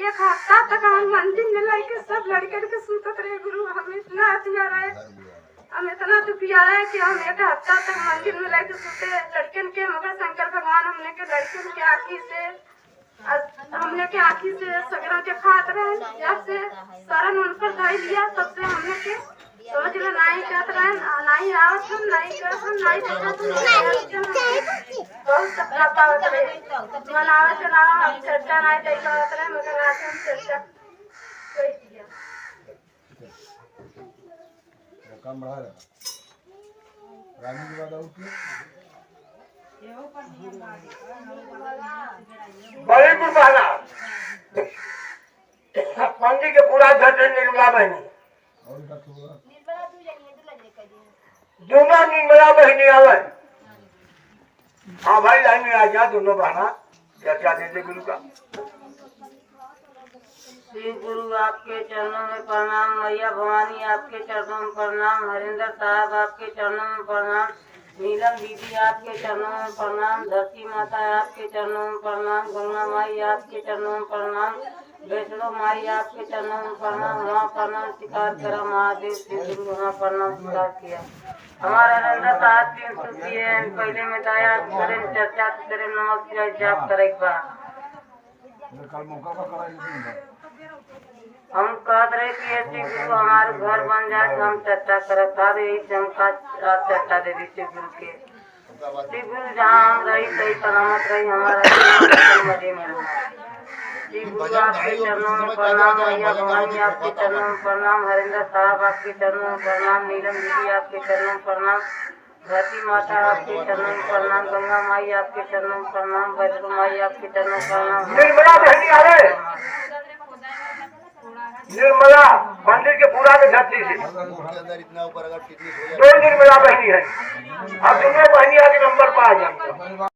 एक हफ्ता तक हम मंदिर में लेके सब लड़के के सूतत रहे गुरु। हम इतना अतिया रहे, हम इतना दुखिया रहे कि हम एक हफ्ता तक मंदिर में लेके सूते लड़कन के। मगर शंकर भगवान हमने के लड़कन के आँखी से सगरा के खात रहे। जब से शरण उन पर धर लिया तब से हमने के समझ लो नहीं कहत रहे, नहीं आवत हम नहीं कहत हम नहीं बहुत सपना पावत रहे मनावे चलावा हम चर्चा नहीं दे पावत रहे। मगर आज हम चर्चा कर दिया काम बढ़ा रहा रानी के बाद आउट बड़ी गुरबाना पंडित के पूरा घर निर्मला बहनी और का हुआ दोनों निर्मला बहनी आवे। हाँ भाई लाइन में आ जा दोनों बहना क्या देते गुरु का। श्री गुरु आपके चरणों में प्रणाम, मैया भवानी आपके चरणों में प्रणाम, हरिंदर साहब आपके चरणों में प्रणाम, नीलम दीदी आपके चरणों में प्रणाम, धरती माता आपके चरणों में प्रणाम, गंगा माई आपके चरणों में प्रणाम, वैष्णो माई आपके चरणों में प्रणाम। वहाँ प्रणाम स्वीकार करा महादेव श्री गुरु वहाँ प्रणाम स्वीकार किया। हमारा हरिंदर साहब की स्तुति है, पहले में दया करें चर्चा करें नमस्कार जाप करे कल मौका का कराई हम कह रहे कि ऐसे गुरु हमारे घर बन जाए तो हम चर्चा करे सारे यही से हम चर्चा दे दी श्री गुरु के। श्री गुरु जहाँ हम रही सही सलामत रही हमारा मजे में रहा। श्री गुरु आपके चरणों में प्रणाम, मैया भवानी आपके चरणों में प्रणाम, हरिंदर साहब आपके चरणों में प्रणाम, नीलम दीदी आपके चरणों में प्रणाम, धरती माता आपके चरणों में प्रणाम, गंगा माई आपके चरणों में प्रणाम, वैष्णो माई आपके चरणों में प्रणाम। निर्मला बहनी आ रहे निर्मला मंदिर के पूरा में धरती से अंदर इतना ऊपर अगर किडनी हो दो निर्मला बहनी है। अब दोनों बहनी आगे नंबर पर आ जाएंगे।